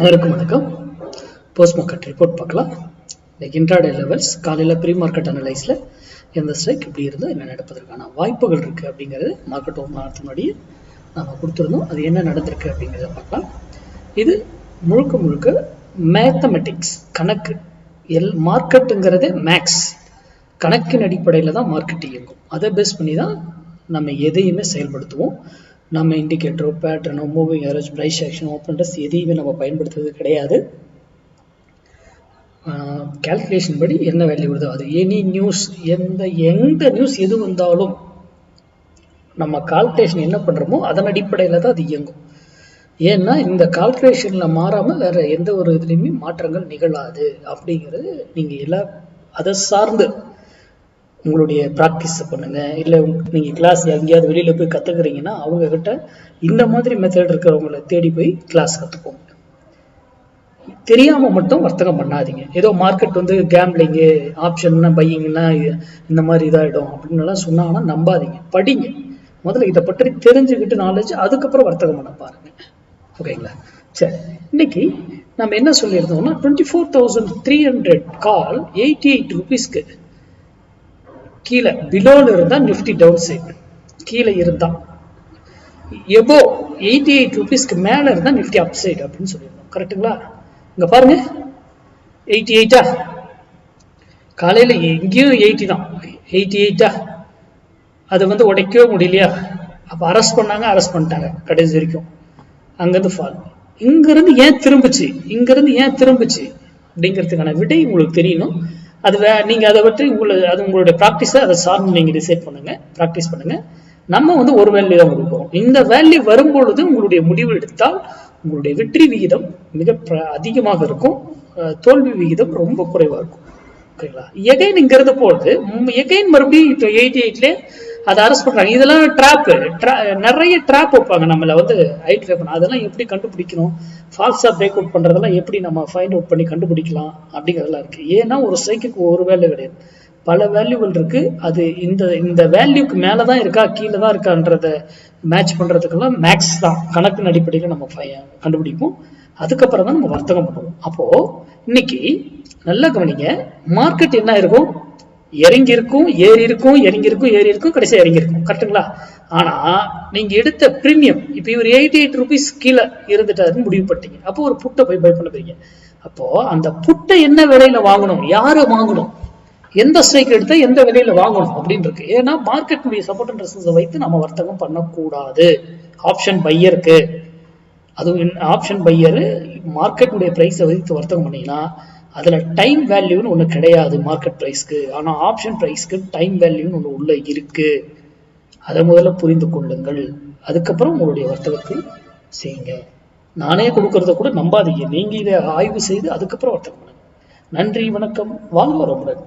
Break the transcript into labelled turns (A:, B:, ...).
A: அனைவருக்கும் வணக்கம். Post market report பார்க்கலாம். லைக் இன்ட்ராடே லெவல்ஸ் காலையில் ப்ரீ மார்க்கெட் அனலைஸில் எந்த ஸ்ட்ரைக் இப்படி இருந்தால் என்ன நடப்பதற்கான வாய்ப்புகள் இருக்குது அப்படிங்கிறது மார்க்கெட் ஓப்பன் ஆகிறதுக்கு முன்னாடியே நம்ம கொடுத்துருந்தோம். அது என்ன நடந்திருக்கு அப்படிங்கிறத பார்க்கலாம். இது முழுக்க முழுக்க மேத்தமெட்டிக்ஸ், கணக்கு. மார்க்கெட்டுங்கிறது மேக்ஸ், கணக்கின் அடிப்படையில் தான் மார்க்கெட் இயங்கும். அதை பேஸ் பண்ணி தான் நம்ம எதையுமே செயல்படுத்துவோம். நம்ம இண்டிகேட்டரோ பேட்டர்னோ moving average price action open interest எதையுமே நம்ம பயன்படுத்துறது கிடையாது. கால்குலேஷன் படி என்ன வேல்யூ வருதோ அது எனி நியூஸ், எந்த நியூஸ் எது வந்தாலும் நம்ம கால்குலேஷன் என்ன பண்ணுறோமோ அதன் அடிப்படையில் தான் அது இயங்கும். ஏன்னா இந்த கால்குலேஷனில் மாறாமல் வேற எந்த ஒரு இதுலேயுமே மாற்றங்கள் நிகழாது அப்படிங்கிறது நீங்கள் எல்லாம் அதை சார்ந்து உங்களுடைய ப்ராக்டிஸை பண்ணுங்க. இல்லை நீங்கள் கிளாஸ் எங்கேயாவது வெளியில் போய் கற்றுக்குறீங்கன்னா அவங்கக்கிட்ட இந்த மாதிரி மெத்தட் இருக்கிறவங்களை தேடி போய் கிளாஸ் கற்றுக்கோங்க. தெரியாமல் மட்டும் வர்த்தகம் பண்ணாதீங்க. ஏதோ மார்க்கெட் கேம்பிளிங்கு, ஆப்ஷன்னா பையிங்னா இந்த மாதிரி இதாகிடும் அப்படின்னுலாம் சொன்னாங்கன்னா நம்பாதீங்க. படிங்க முதல்ல, இதை பற்றி தெரிஞ்சுக்கிட்டு நாலேஜ், அதுக்கப்புறம் வர்த்தகம் பண்ண பாருங்க. ஓகேங்களா? சரி, இன்னைக்கு நம்ம என்ன சொல்லியிருந்தோம்னா 24,300 கால் 88 ரூபீஸ்க்கு கீழே பிலோல இருந்தா நிஃப்டி டவுன் சைடு, கீழே இருந்தா எபோ 88 ரூபீஸ்க்கு மேல இருந்தா நிஃப்டி அப் சைடு அப்படின்னு சொல்லியிருந்தோம். கரெக்டுங்களா? இங்க பாருங்க 88 காலையில எங்கேயும் 80 தான், 88 அதை உடைக்கவே முடியலையா? அப்ப அரெஸ்ட் பண்ணாங்க, அரெஸ்ட் பண்ணிட்டாங்க கடைசி வரைக்கும். அங்கிருந்து ஃபால். இங்கிருந்து ஏன் திரும்பிச்சு அப்படிங்கிறதுக்கான விடை உங்களுக்கு தெரியணும். அது நீங்க அதை பற்றி அது உங்களுடைய ப்ராக்டிஸை அதை சார்ந்து நீங்க டிசைட் பண்ணுங்க, ப்ராக்டிஸ் பண்ணுங்க. நம்ம ஒரு வேல்யூ தான் கொடுப்போம். இந்த வேல்யூ வரும்பொழுது உங்களுடைய முடிவு எடுத்தால் உங்களுடைய வெற்றி விகிதம் மிக அதிகமாக இருக்கும், தோல்வி விகிதம் ரொம்ப குறைவா இருக்கும். ஓகேங்களா? எகைன் இங்கிறது போது எகைன் மறுபடியும் 88ல அதை அரெஸ்ட் பண்றாங்க. இதெல்லாம் ட்ராப், நிறைய ட்ராப் வைப்பாங்க நம்மள ஐடென்டிஃபை பண்ண. அதெல்லாம் எப்படி கண்டுபிடிக்கணும், ஃபால்ஸா பிரேக் அவுட் பண்றதெல்லாம் எப்படி நம்ம ஃபைண்ட் அவுட் பண்ணி கண்டுபிடிக்கலாம் அப்படிங்கிறதெல்லாம் இருக்கு. ஏன்னா ஒரு ஸ்ட்ரைக்குக்கு ஒரு வேல்யூ கிடையாது, பல வேல்யூகள் இருக்கு. அது இந்த வேல்யூக்கு மேலதான் இருக்கா கீழே தான் இருக்கான்றத மேட்ச் பண்றதுக்கெல்லாம் மேக்ஸ் தான், கணக்கின் அடிப்படையில் நம்ம கண்டுபிடிப்போம். அதுக்கப்புறம் தான் நம்ம வர்த்தகம் பண்ணுவோம். அப்போ இன்னைக்கு நல்லா கவனிங்க, மார்க்கெட் என்ன இருக்கும், இறங்கி இருக்கும், ஏறி இருக்கும், இறங்கி இருக்கும், ஏறி இருக்கும், கடைசியா இறங்கி இருக்கும். கரெக்டுங்களா? ஆனா நீங்க எடுத்த பிரீமியம், இப்ப இவர் 88 ரூபீஸ் கீழே இருந்துட்டாருன்னு முடிவு பண்ணிட்டீங்க. அப்போ ஒரு புட்டை போய் பை பண்ண போறீங்க. அப்போ அந்த புட்டை என்ன விலையில வாங்கணும், யாரு வாங்கணும், எந்த ஸ்ட்ரைக் எடுத்தா எந்த விலையில வாங்கணும் அப்படின்னு இருக்கு. ஏன்னா மார்க்கெட்டுடைய சப்போர்ட் அண்ட் ரெசிஸ்டன்ஸை வைத்து நம்ம வர்த்தகம் பண்ணக்கூடாது. ஆப்ஷன் பையருக்கு, அதுவும் ஆப்ஷன் பையரு மார்க்கெட்டுடைய பிரைஸை வைத்து வர்த்தகம் பண்ணீங்கன்னா அதுல டைம் வேல்யூன்னு ஒண்ணு கிடையாது மார்க்கெட் பிரைஸ்க்கு. ஆனா ஆப்ஷன் பிரைஸ்க்கு டைம் வேல்யூன்னு ஒண்ணு உள்ள இருக்கு. அதை முதல்ல புரிந்து கொள்ளுங்கள். அதுக்கப்புறம் உங்களுடைய வர்த்தகத்தை செய்யுங்க. நானே கொடுக்கறத கூட நம்பாதீங்க, நீங்க இதை ஆய்வு செய்து அதுக்கப்புறம் வர்த்தகம் பண்ணுங்க. நன்றி, வணக்கம், வாழ்க வளமுடன்.